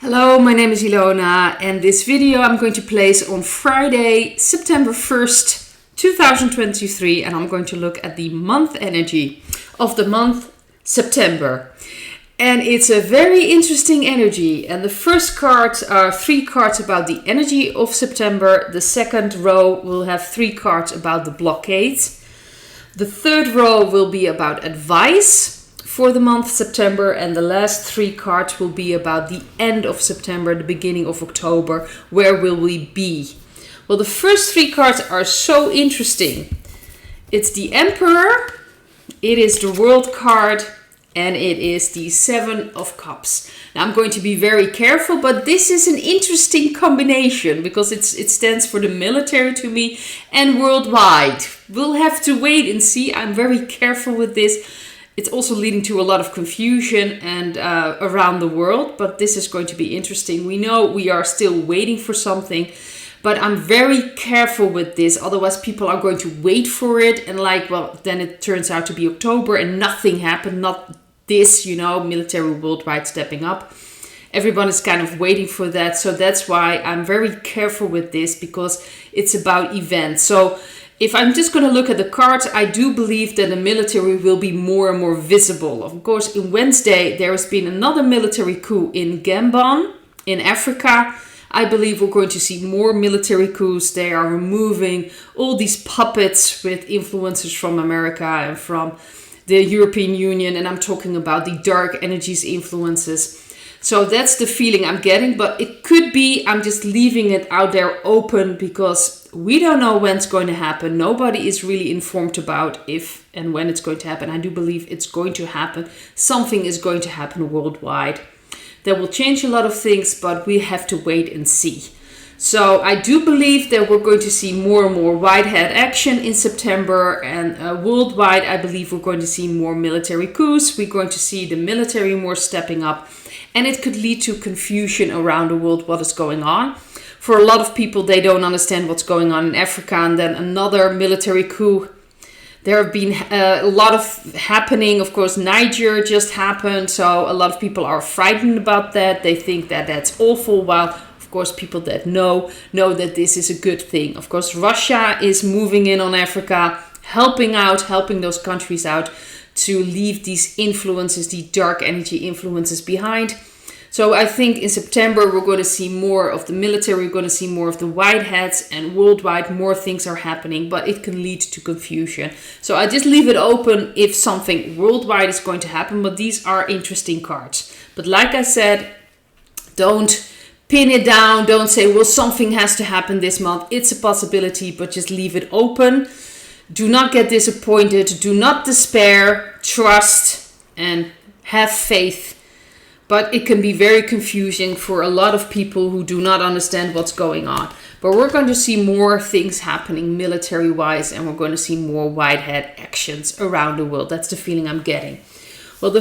Hello, my name is Ilona and this video I'm going to place on Friday, September 1st, 2023, and I'm going to look at the month energy of the month September. And it's a very interesting energy, and the first cards are 3 cards about the energy of September. The second row will have 3 cards about the blockades. The third row will be about advice for the month September, and the last 3 cards will be about the end of September, the beginning of October. Where will we be? Well, the first 3 cards are so interesting. It's the Emperor, it is the World card, and it is the 7 of Cups. Now I'm going to be very careful, but this is an interesting combination because it stands for the military to me and worldwide. We'll have to wait and see. I'm very careful with this. It's also leading to a lot of confusion and around the world, but this is going to be interesting. We know we are still waiting for something, but I'm very careful with this. Otherwise, people are going to wait for it and then it turns out to be October and nothing happened. Not this, military worldwide stepping up. Everyone is kind of waiting for that. So that's why I'm very careful with this, because it's about events. So if I'm just going to look at the cards, I do believe that the military will be more and more visible. Of course, in Wednesday, there has been another military coup in Gabon, in Africa. I believe we're going to see more military coups. They are removing all these puppets with influences from America and from the European Union. And I'm talking about the dark energies influences. So that's the feeling I'm getting, but it could be I'm just leaving it out there open because we don't know when it's going to happen. Nobody is really informed about if and when it's going to happen. I do believe it's going to happen. Something is going to happen worldwide. That will change a lot of things, but we have to wait and see. So I do believe that we're going to see more and more white hat action in September, and worldwide I believe we're going to see more military coups. We're going to see the military more stepping up, and it could lead to confusion around the world what is going on. For a lot of people, they don't understand what's going on in Africa, and then another military coup. There have been a lot of happening. Of course, Niger just happened, so a lot of people are frightened about that. They think that that's awful, while of course people that know that this is a good thing. Of course, Russia is moving in on Africa, helping those countries out to leave these influences, the dark energy influences behind. So I think in September we're going to see more of the military, we're going to see more of the white hats, and worldwide more things are happening, but it can lead to confusion. So I just leave it open if something worldwide is going to happen, but these are interesting cards. But like I said, don't pin it down, don't say, well, something has to happen this month. It's a possibility, but just leave it open. Do not get disappointed, do not despair, trust and have faith. But it can be very confusing for a lot of people who do not understand what's going on. But we're going to see more things happening military-wise, and we're going to see more white hat actions around the world. That's the feeling I'm getting. Well, the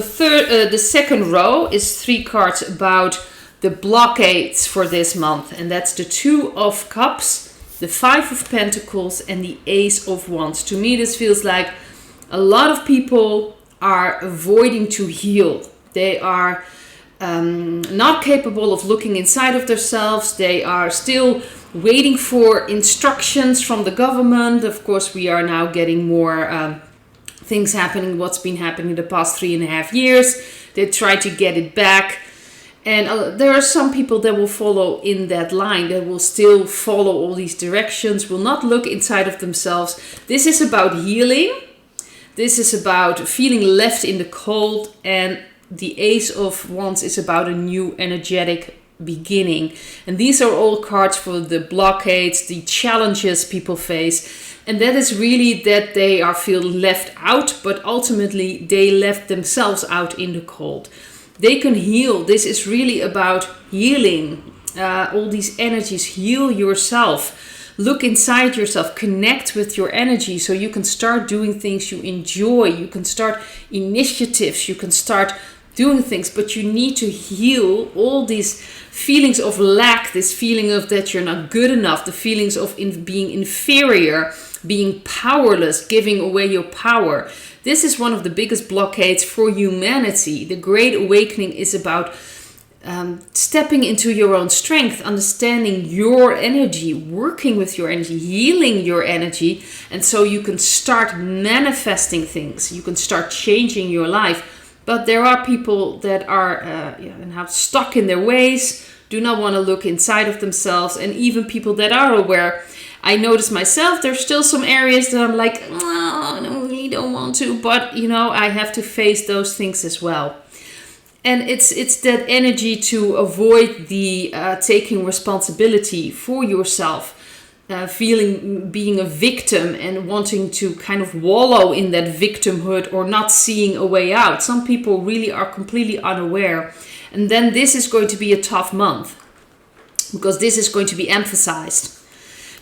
second row is 3 cards about the blockades for this month, and that's the 2 of Cups, the 5 of Pentacles, and the Ace of Wands. To me, this feels like a lot of people are avoiding to heal. They are not capable of looking inside of themselves. They are still waiting for instructions from the government. Of course, we are now getting more things happening, what's been happening the past 3.5 years. They try to get it back. And there are some people that will follow in that line, that will still follow all these directions, will not look inside of themselves. This is about healing. This is about feeling left in the cold, and the Ace of Wands is about a new energetic beginning. And these are all cards for the blockades, the challenges people face. And that is really that they are feel left out, but ultimately they left themselves out in the cold. They can heal. This is really about healing. All these energies, heal yourself. Look inside yourself, connect with your energy so you can start doing things you enjoy. You can start initiatives, you can start doing things, but you need to heal all these feelings of lack, this feeling of that you're not good enough, the feelings of being inferior, being powerless, giving away your power. This is one of the biggest blockades for humanity. The Great Awakening is about stepping into your own strength, understanding your energy, working with your energy, healing your energy. And so you can start manifesting things. You can start changing your life. But there are people that are stuck in their ways, do not want to look inside of themselves. And even people that are aware, I notice myself, there's still some areas that I'm like, oh, I really don't want to. But, I have to face those things as well. And it's that energy to avoid the taking responsibility for yourself, being a victim and wanting to kind of wallow in that victimhood or not seeing a way out. Some people really are completely unaware. And then this is going to be a tough month because this is going to be emphasized.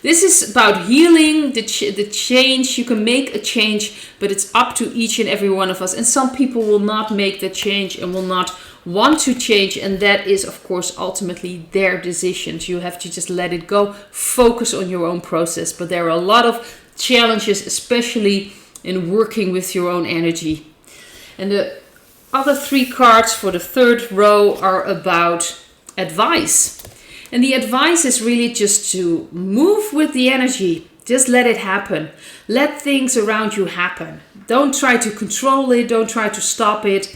This is about healing, the change. You can make a change, but it's up to each and every one of us. And some people will not make the change and will not want to change. And that is, of course, ultimately their decisions. You have to just let it go. Focus on your own process. But there are a lot of challenges, especially in working with your own energy. And the other 3 cards for the 3rd row are about advice. And the advice is really just to move with the energy. Just let it happen. Let things around you happen. Don't try to control it. Don't try to stop it.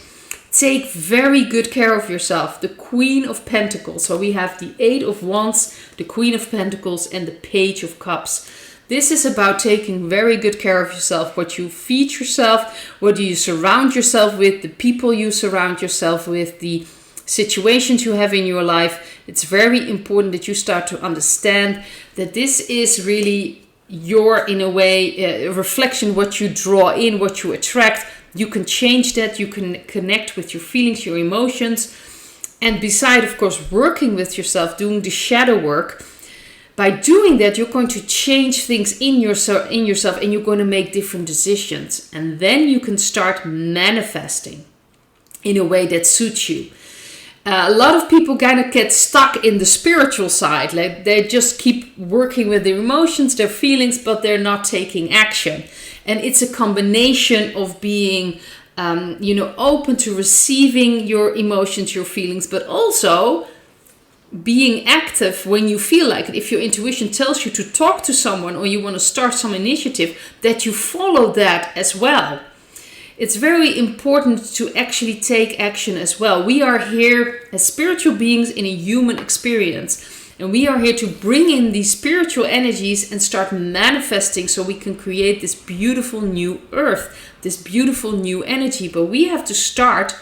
Take very good care of yourself. The Queen of Pentacles. So we have the 8 of Wands, the Queen of Pentacles, and the Page of Cups. This is about taking very good care of yourself. What you feed yourself, what do you surround yourself with, the people you surround yourself with, the situations you have in your life. It's very important that you start to understand that this is really your, in a way, a reflection, what you draw in, what you attract. You can change that. You can connect with your feelings, your emotions. And beside, of course, working with yourself, doing the shadow work, by doing that, you're going to change things in yourself and you're going to make different decisions. And then you can start manifesting in a way that suits you. A lot of people kind of get stuck in the spiritual side. Like they just keep working with their emotions, their feelings, but they're not taking action. And it's a combination of being, open to receiving your emotions, your feelings, but also being active when you feel like it. If your intuition tells you to talk to someone or you want to start some initiative, that you follow that as well. It's very important to actually take action as well. We are here as spiritual beings in a human experience. And we are here to bring in these spiritual energies and start manifesting so we can create this beautiful new earth, this beautiful new energy. But we have to start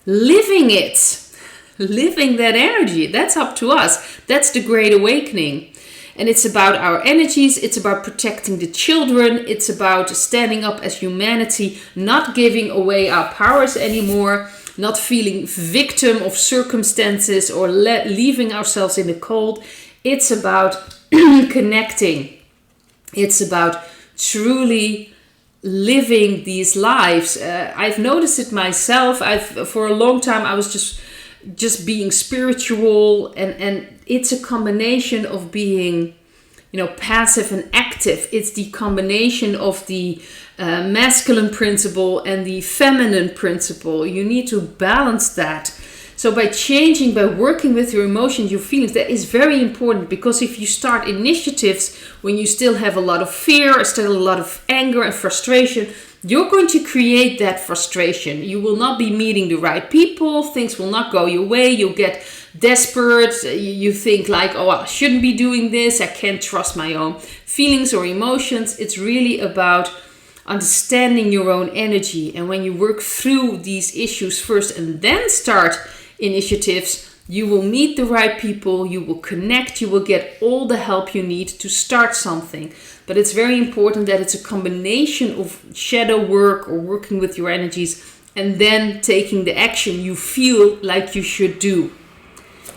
living it, living that energy. That's up to us. That's the Great Awakening. And it's about our energies, it's about protecting the children, it's about standing up as humanity, not giving away our powers anymore, not feeling victim of circumstances or leaving ourselves in the cold. It's about connecting. It's about truly living these lives. I've noticed it myself. For a long time I was just being spiritual, and it's a combination of being passive and active. It's the combination of the masculine principle and the feminine principle. You need to balance that. So by working with your emotions, your feelings, that is very important, because if you start initiatives when you still have a lot of fear, still a lot of anger and frustration, you're going to create that frustration. You will not be meeting the right people. Things will not go your way. You'll get desperate. You think like, oh, I shouldn't be doing this. I can't trust my own feelings or emotions. It's really about understanding your own energy. And when you work through these issues first and then start initiatives, you will meet the right people, you will connect, you will get all the help you need to start something. But it's very important that it's a combination of shadow work or working with your energies and then taking the action you feel like you should do.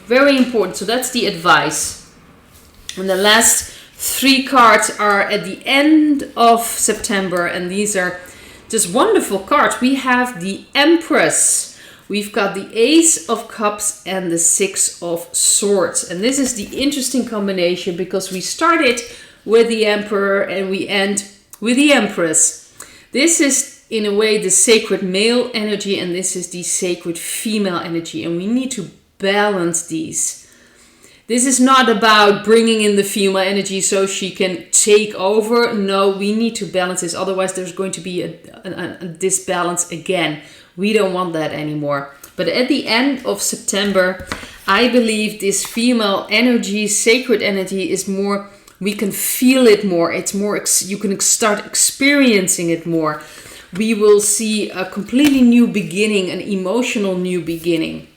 Very important. So that's the advice. And the last 3 cards are at the end of September, and these are just wonderful cards. We have the Empress. We've got the Ace of Cups and the 6 of Swords. And this is the interesting combination because we started with the Emperor and we end with the Empress. This is in a way the sacred male energy, and this is the sacred female energy, and we need to balance these. This is not about bringing in the female energy so she can take over. No, we need to balance this. Otherwise, there's going to be a disbalance again. We don't want that anymore. But at the end of September, I believe this female energy, sacred energy, is more, we can feel it more. It's more, you can start experiencing it more. We will see a completely new beginning, an emotional new beginning.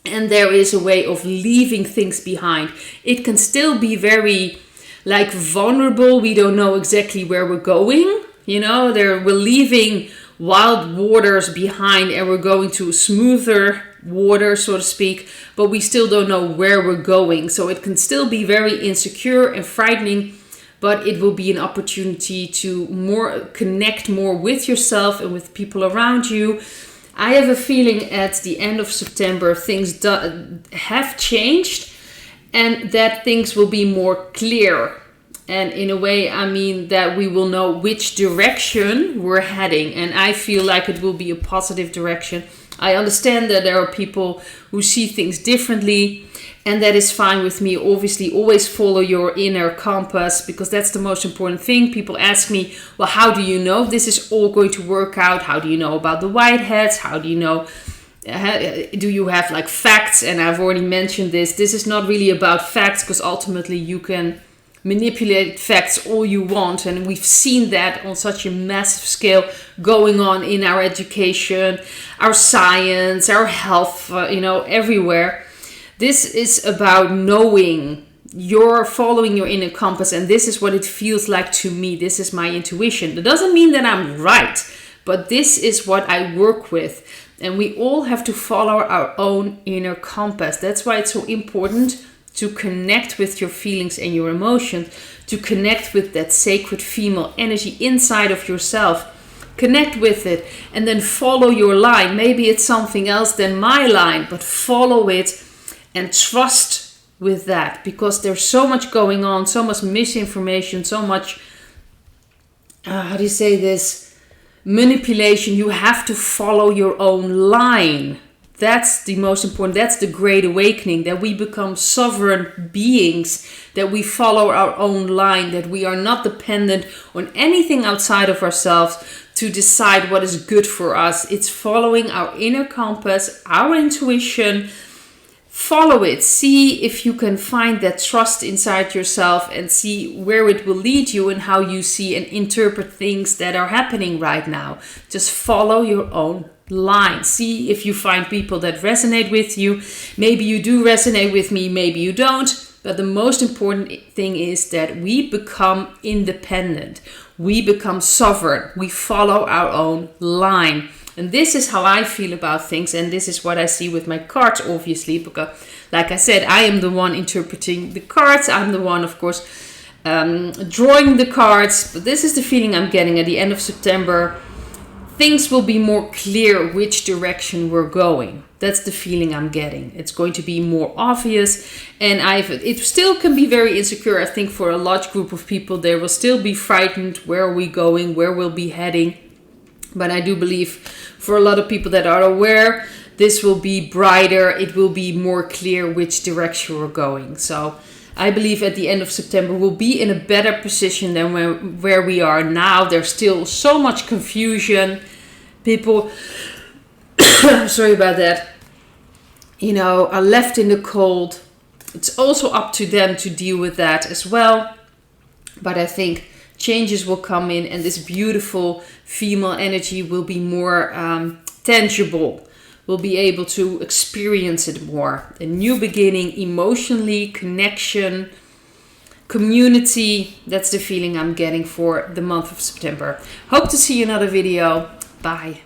And there is a way of leaving things behind. It can still be very like vulnerable. We don't know exactly where we're going. You know, we're leaving wild waters behind and we're going to smoother water, so to speak. But we still don't know where we're going. So it can still be very insecure and frightening. But it will be an opportunity to connect more with yourself and with people around you. I have a feeling at the end of September things have changed and that things will be more clear. And in a way, I mean that we will know which direction we're heading. And I feel like it will be a positive direction. I understand that there are people who see things differently. And that is fine with me. Obviously, always follow your inner compass because that's the most important thing. People ask me, well, how do you know this is all going to work out? How do you know about the whiteheads? How do you know? Do you have like facts? And I've already mentioned this. This is not really about facts because ultimately you can manipulate facts all you want. And we've seen that on such a massive scale going on in our education, our science, our health, everywhere. This is about knowing, you're following your inner compass, and this is what it feels like to me. This is my intuition. That doesn't mean that I'm right, but this is what I work with. And we all have to follow our own inner compass. That's why it's so important to connect with your feelings and your emotions, to connect with that sacred female energy inside of yourself. Connect with it and then follow your line. Maybe it's something else than my line, but follow it. And trust with that because there's so much going on, so much misinformation, so much, manipulation. You have to follow your own line. That's the most important. That's the great awakening, that we become sovereign beings, that we follow our own line, that we are not dependent on anything outside of ourselves to decide what is good for us. It's following our inner compass, our intuition. Follow it. See if you can find that trust inside yourself and see where it will lead you and how you see and interpret things that are happening right now. Just follow your own line. See if you find people that resonate with you. Maybe you do resonate with me, maybe you don't. But the most important thing is that we become independent. We become sovereign. We follow our own line. And this is how I feel about things, and this is what I see with my cards, obviously, because, like I said, I am the one interpreting the cards. I'm the one, of course, drawing the cards. But this is the feeling I'm getting at the end of September. Things will be more clear which direction we're going. That's the feeling I'm getting. It's going to be more obvious, and it still can be very insecure. I think for a large group of people, they will still be frightened. Where are we going? Where we'll be heading? But I do believe for a lot of people that are aware, this will be brighter. It will be more clear which direction we're going. So I believe at the end of September, we'll be in a better position than where we are now. There's still so much confusion. People, sorry about that, are left in the cold. It's also up to them to deal with that as well. But I think changes will come in, and this beautiful female energy will be more tangible. We'll be able to experience it more. A new beginning, emotionally, connection, community. That's the feeling I'm getting for the month of September. Hope to see you in another video. Bye.